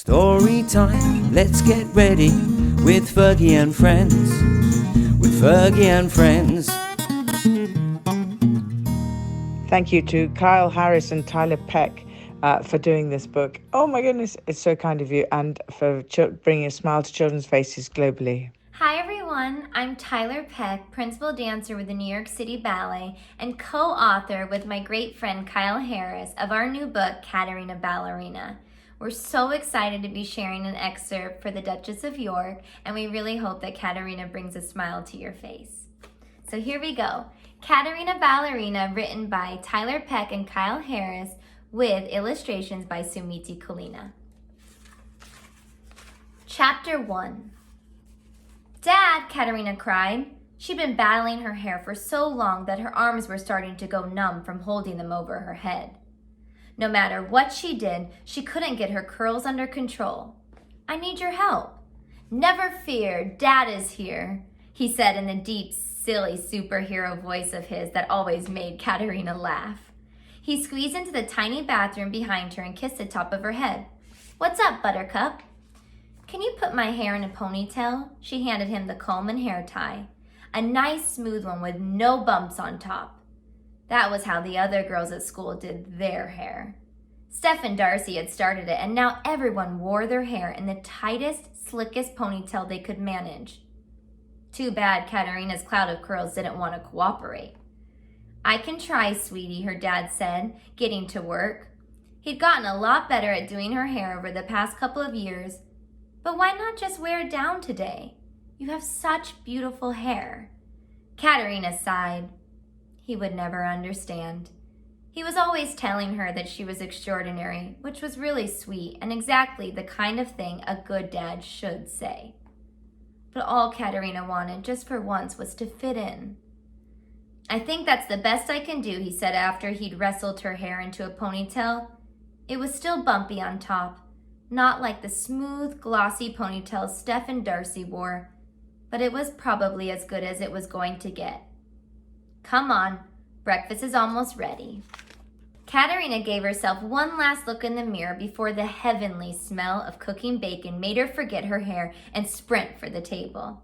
Story time, let's get ready with Fergie and friends. With Fergie and friends. Thank you to Kyle Harris and Tyler Peck for doing this book. Oh my goodness, it's so kind of you, and for bringing a smile to children's faces globally. Hi everyone, I'm Tyler Peck, principal dancer with the New York City Ballet and co-author with my great friend Kyle Harris of our new book, Katarina, Ballerina. We're so excited to be sharing an excerpt for the Duchess of York, and we really hope that Katarina brings a smile to your face. So here we go. Katarina, Ballerina, written by Tyler Peck and Kyle Harris, with illustrations by Sumiti Kulina. Chapter 1. Dad, Katarina cried. She'd been battling her hair for so long that her arms were starting to go numb from holding them over her head. No matter what she did, she couldn't get her curls under control. I need your help. Never fear, Dad is here, he said in the deep, silly superhero voice of his that always made Katarina laugh. He squeezed into the tiny bathroom behind her and kissed the top of her head. What's up, Buttercup? Can you put my hair in a ponytail? She handed him the comb and hair tie. A nice smooth one with no bumps on top. That was how the other girls at school did their hair. Steph and Darcy had started it, and now everyone wore their hair in the tightest, slickest ponytail they could manage. Too bad Katarina's cloud of curls didn't want to cooperate. I can try, sweetie, her dad said, getting to work. He'd gotten a lot better at doing her hair over the past couple of years, but why not just wear it down today? You have such beautiful hair. Katarina sighed. He would never understand. He was always telling her that she was extraordinary, which was really sweet and exactly the kind of thing a good dad should say. But all Katarina wanted, just for once, was to fit in. I think that's the best I can do, he said after he'd wrestled her hair into a ponytail. It was still bumpy on top, not like the smooth, glossy ponytails Steph and Darcy wore, but it was probably as good as it was going to get. Come on, breakfast is almost ready. Katarina gave herself one last look in the mirror before the heavenly smell of cooking bacon made her forget her hair and sprint for the table.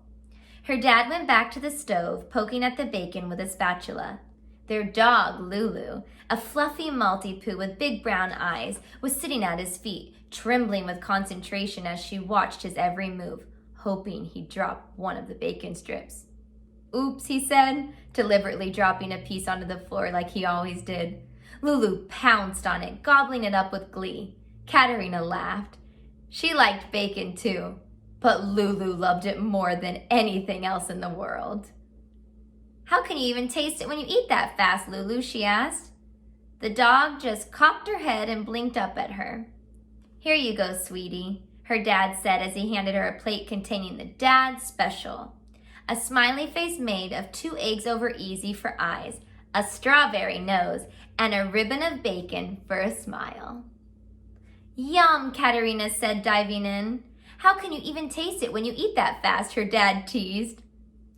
Her dad went back to the stove, poking at the bacon with a spatula. Their dog, Lulu, a fluffy Maltipoo with big brown eyes, was sitting at his feet, trembling with concentration as she watched his every move, hoping he'd drop one of the bacon strips. Oops, he said, deliberately dropping a piece onto the floor like he always did. Lulu pounced on it, gobbling it up with glee. Katarina laughed. She liked bacon too, but Lulu loved it more than anything else in the world. How can you even taste it when you eat that fast, Lulu? She asked. The dog just cocked her head and blinked up at her. Here you go, sweetie, her dad said as he handed her a plate containing the Dad Special. A smiley face made of 2 eggs over easy for eyes, a strawberry nose, and a ribbon of bacon for a smile. Yum, Katarina said, diving in. How can you even taste it when you eat that fast, her dad teased.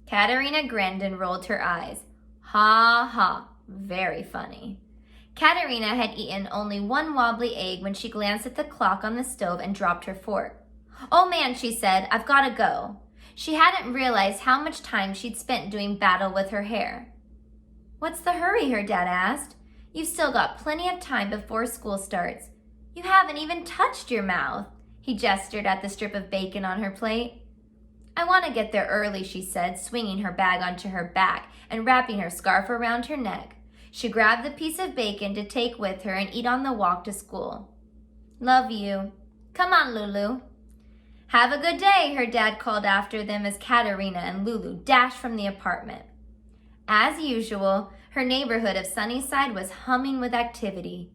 Katarina grinned and rolled her eyes. Ha ha, very funny. Katarina had eaten only 1 wobbly egg when she glanced at the clock on the stove and dropped her fork. Oh man, she said, I've got to go. She hadn't realized how much time she'd spent doing battle with her hair. What's the hurry, her dad asked. You've still got plenty of time before school starts. You haven't even touched your mouth. He gestured at the strip of bacon on her plate. I want to get there early, she said, swinging her bag onto her back and wrapping her scarf around her neck. She grabbed the piece of bacon to take with her and eat on the walk to school. Love you. Come on, Lulu. Have a good day, her dad called after them as Katarina and Lulu dashed from the apartment. As usual, her neighborhood of Sunnyside was humming with activity.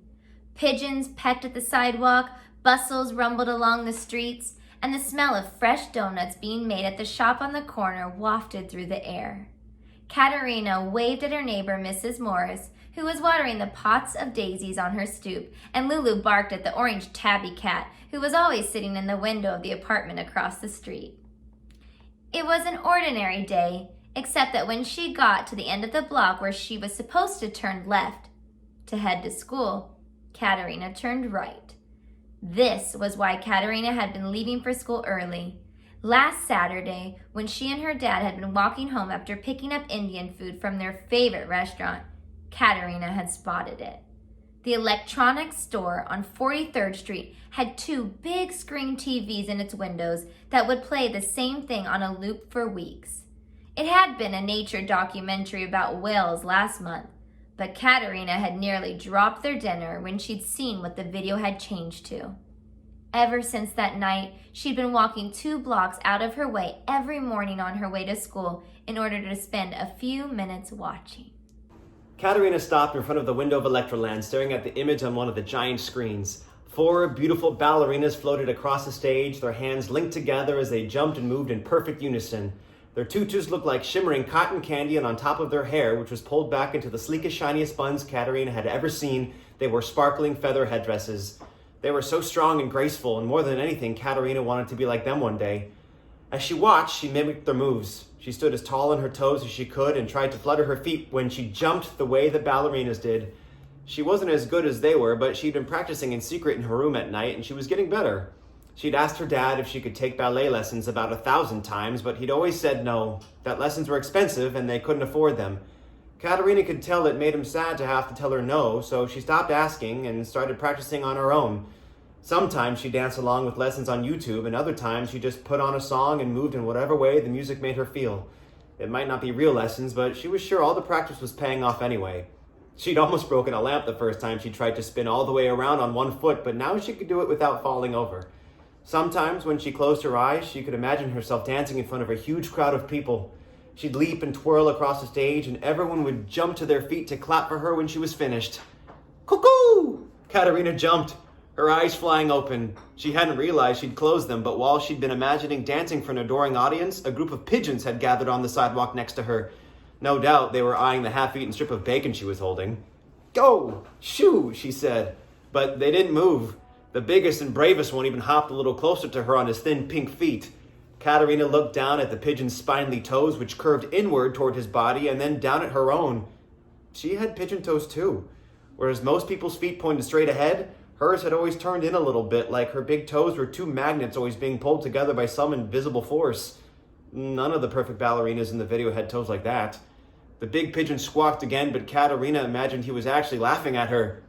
Pigeons pecked at the sidewalk, bustles rumbled along the streets, and the smell of fresh donuts being made at the shop on the corner wafted through the air. Katarina waved at her neighbor, Mrs. Morris, who was watering the pots of daisies on her stoop, and Lulu barked at the orange tabby cat, who was always sitting in the window of the apartment across the street. It was an ordinary day, except that when she got to the end of the block where she was supposed to turn left to head to school, Katarina turned right. This was why Katarina had been leaving for school early. Last Saturday, when she and her dad had been walking home after picking up Indian food from their favorite restaurant, Katarina had spotted it. The electronics store on 43rd Street had 2 big screen TVs in its windows that would play the same thing on a loop for weeks. It had been a nature documentary about whales last month, but Katarina had nearly dropped their dinner when she'd seen what the video had changed to. Ever since that night, she'd been walking 2 blocks out of her way every morning on her way to school in order to spend a few minutes watching. Katarina stopped in front of the window of Electroland, staring at the image on one of the giant screens. 4 beautiful ballerinas floated across the stage, their hands linked together as they jumped and moved in perfect unison. Their tutus looked like shimmering cotton candy, and on top of their hair, which was pulled back into the sleekest, shiniest buns Katarina had ever seen, they wore sparkling feather headdresses. They were so strong and graceful, and more than anything, Katarina wanted to be like them one day. As she watched, she mimicked their moves. She stood as tall on her toes as she could and tried to flutter her feet when she jumped the way the ballerinas did. She wasn't as good as they were, but she'd been practicing in secret in her room at night, and she was getting better. She'd asked her dad if she could take ballet lessons about 1,000 times, but he'd always said no, that lessons were expensive and they couldn't afford them. Katarina could tell it made him sad to have to tell her no, so she stopped asking and started practicing on her own. Sometimes she danced along with lessons on YouTube, and other times she just put on a song and moved in whatever way the music made her feel. It might not be real lessons, but she was sure all the practice was paying off anyway. She'd almost broken a lamp the first time she tried to spin all the way around on one foot, but now she could do it without falling over. Sometimes when she closed her eyes, she could imagine herself dancing in front of a huge crowd of people. She'd leap and twirl across the stage, and everyone would jump to their feet to clap for her when she was finished. Cuckoo! Katarina jumped, her eyes flying open. She hadn't realized she'd closed them, but while she'd been imagining dancing for an adoring audience, a group of pigeons had gathered on the sidewalk next to her. No doubt they were eyeing the half-eaten strip of bacon she was holding. Go! Shoo! She said. But they didn't move. The biggest and bravest one even hopped a little closer to her on his thin pink feet. Katarina looked down at the pigeon's spindly toes, which curved inward toward his body, and then down at her own. She had pigeon toes too. Whereas most people's feet pointed straight ahead, hers had always turned in a little bit, like her big toes were 2 magnets always being pulled together by some invisible force. None of the perfect ballerinas in the video had toes like that. The big pigeon squawked again, but Katarina imagined he was actually laughing at her.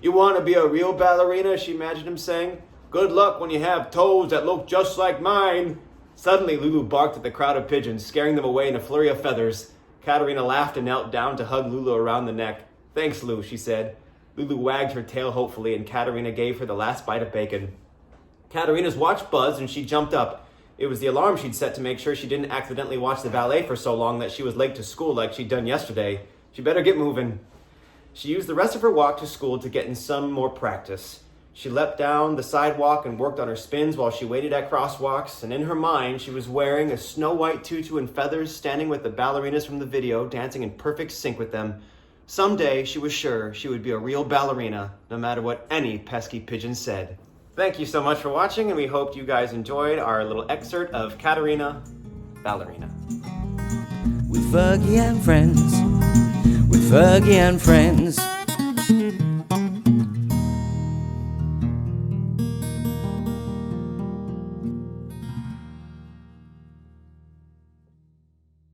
You want to be a real ballerina? She imagined him saying. Good luck when you have toes that look just like mine. Suddenly, Lulu barked at the crowd of pigeons, scaring them away in a flurry of feathers. Katarina laughed and knelt down to hug Lulu around the neck. Thanks, Lou, she said. Lulu wagged her tail hopefully, and Katarina gave her the last bite of bacon. Katarina's watch buzzed, and she jumped up. It was the alarm she'd set to make sure she didn't accidentally watch the ballet for so long that she was late to school like she'd done yesterday. She better get moving. She used the rest of her walk to school to get in some more practice. She leapt down the sidewalk and worked on her spins while she waited at crosswalks, and in her mind, she was wearing a snow-white tutu and feathers, standing with the ballerinas from the video, dancing in perfect sync with them. Someday, she was sure she would be a real ballerina, no matter what any pesky pigeon said. Thank you so much for watching, and we hope you guys enjoyed our little excerpt of Katarina, Ballerina. With Fergie and friends, with Fergie and friends,